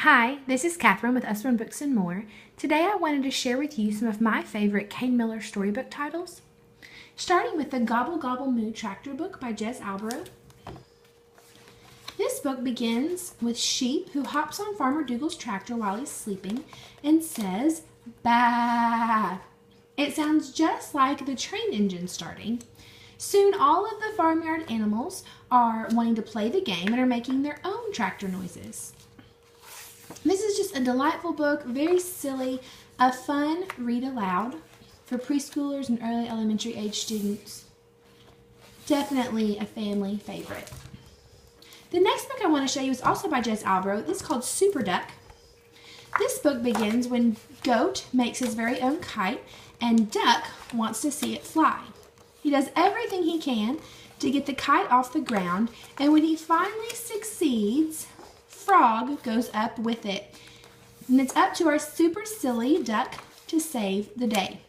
Hi, this is Catherine with Usborne Books and More. Today I wanted to share with you some of my favorite Kane Miller storybook titles. Starting with the Gobble Gobble Moo Tractor book by Jess Alborough. This book begins with Sheep who hops on Farmer Dougal's tractor while he's sleeping and says, "Bah!" It sounds just like the train engine starting. Soon all of the farmyard animals are wanting to play the game and are making their own tractor noises. This is just a delightful book, very silly, a fun read aloud for preschoolers and early elementary age students. Definitely a family favorite. The next book I want to show you is also by Jess Alborough. It's called Super Duck. This book begins when Goat makes his very own kite and Duck wants to see it fly. He does everything he can to get the kite off the ground, and when he finally succeeds, Frog goes up with it. And it's up to our super silly duck to save the day.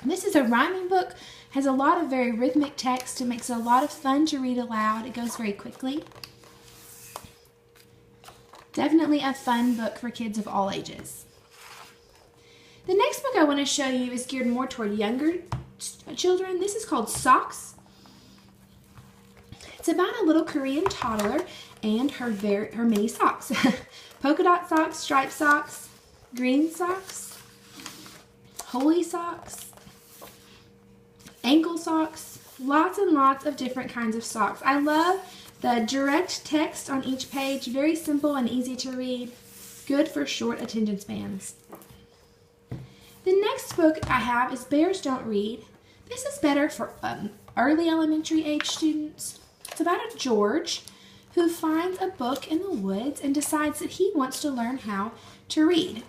This is a rhyming book, has a lot of very rhythmic text. It makes it a lot of fun to read aloud. It goes very quickly. Definitely a fun book for kids of all ages. The next book I want to show you is geared more toward younger children. This is called Socks. It's about a little Korean toddler and her many socks. Polka dot socks, striped socks, green socks, holey socks, ankle socks, lots and lots of different kinds of socks. I love the direct text on each page, very simple and easy to read, good for short attention spans. The next book I have is Bears Don't Read. This is better for early elementary age students. It's about a George who finds a book in the woods and decides that he wants to learn how to read.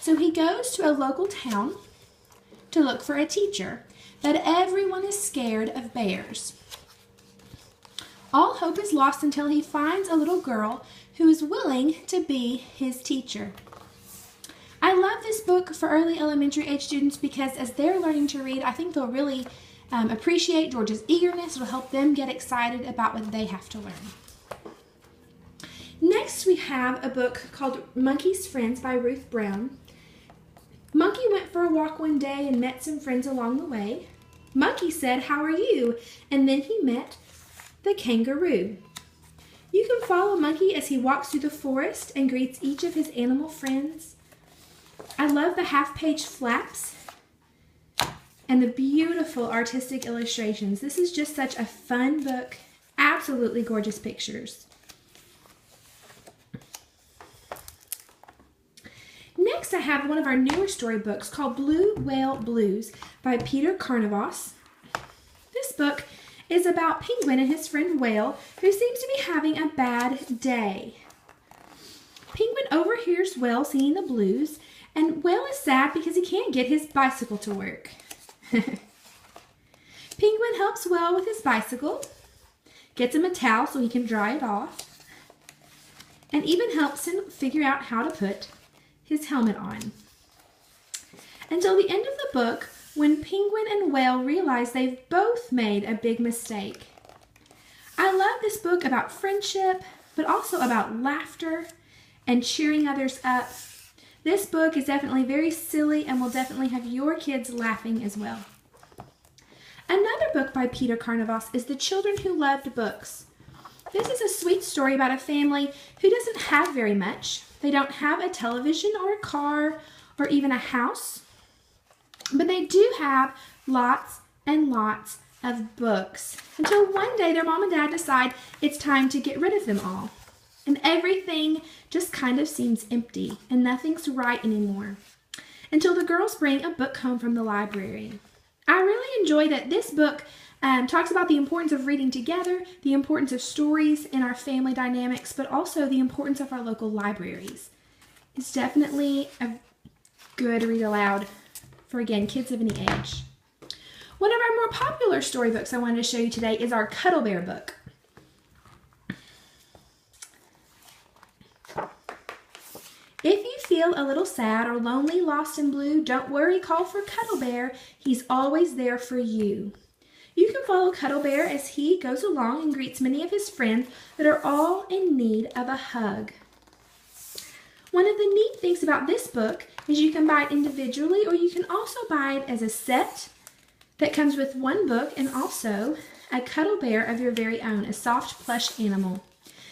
So he goes to a local town to look for a teacher, but everyone is scared of bears. All hope is lost until he finds a little girl who is willing to be his teacher. I love this book for early elementary age students because as they're learning to read, I think they'll really appreciate George's eagerness. It'll help them get excited about what they have to learn. Next, we have a book called Monkey's Friends by Ruth Brown. Monkey went for a walk one day and met some friends along the way. Monkey said, "How are you?" And then he met the kangaroo. You can follow Monkey as he walks through the forest and greets each of his animal friends. I love the half-page flaps and the beautiful artistic illustrations. This is just such a fun book. Absolutely gorgeous pictures. Next, I have one of our newer storybooks called Blue Whale Blues by Peter Carnivos. This book is about Penguin and his friend Whale, who seems to be having a bad day. Penguin overhears Whale singing the blues, and Whale is sad because he can't get his bicycle to work. Penguin helps Whale with his bicycle, gets him a towel so he can dry it off, and even helps him figure out how to put his helmet on. Until the end of the book, when Penguin and Whale realize they've both made a big mistake. I love this book about friendship, but also about laughter and cheering others up. This book is definitely very silly and will definitely have your kids laughing as well. Another book by Peter Carnivos is The Children Who Loved Books. This is a sweet story about a family who doesn't have very much. They don't have a television or a car or even a house, but they do have lots and lots of books until one day their mom and dad decide it's time to get rid of them all. And everything just kind of seems empty and nothing's right anymore until the girls bring a book home from the library. I really enjoy that this book talks about the importance of reading together, the importance of stories in our family dynamics, but also the importance of our local libraries. It's definitely a good read aloud for, again, kids of any age. One of our more popular storybooks I wanted to show you today is our Cuddle Bear book. If you feel a little sad or lonely, lost and blue, don't worry, call for Cuddle Bear. He's always there for you. You can follow Cuddle Bear as he goes along and greets many of his friends that are all in need of a hug. One of the neat things about this book is you can buy it individually, or you can also buy it as a set that comes with one book and also a Cuddle Bear of your very own, a soft plush animal.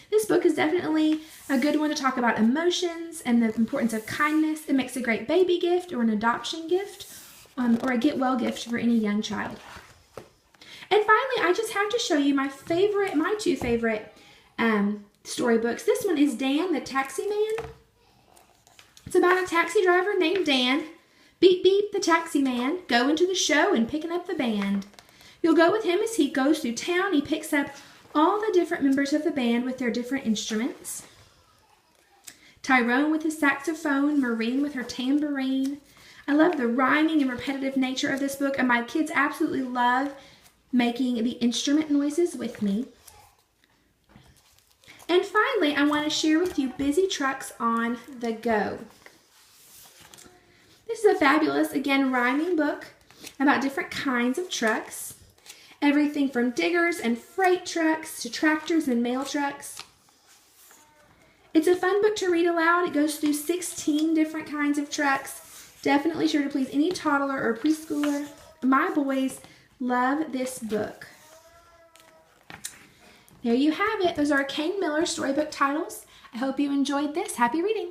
This book is definitely a good one to talk about emotions and the importance of kindness. It makes a great baby gift or an adoption gift or a get well gift for any young child. And finally, I just have to show you my two favorite storybooks. This one is Dan the Taxi Man. It's about a taxi driver named Dan. Beep, beep, the taxi man, going to the show and picking up the band. You'll go with him as he goes through town. He picks up all the different members of the band with their different instruments. Tyrone with his saxophone, Maureen with her tambourine. I love the rhyming and repetitive nature of this book, and my kids absolutely love making the instrument noises with me. And finally, I want to share with you Busy Trucks on the Go. This is a fabulous, again, rhyming book about different kinds of trucks. Everything from diggers and freight trucks to tractors and mail trucks. It's a fun book to read aloud. It goes through 16 different kinds of trucks. Definitely sure to please any toddler or preschooler. My boys love this book. There you have it. Those are Kane Miller storybook titles. I hope you enjoyed this. Happy reading.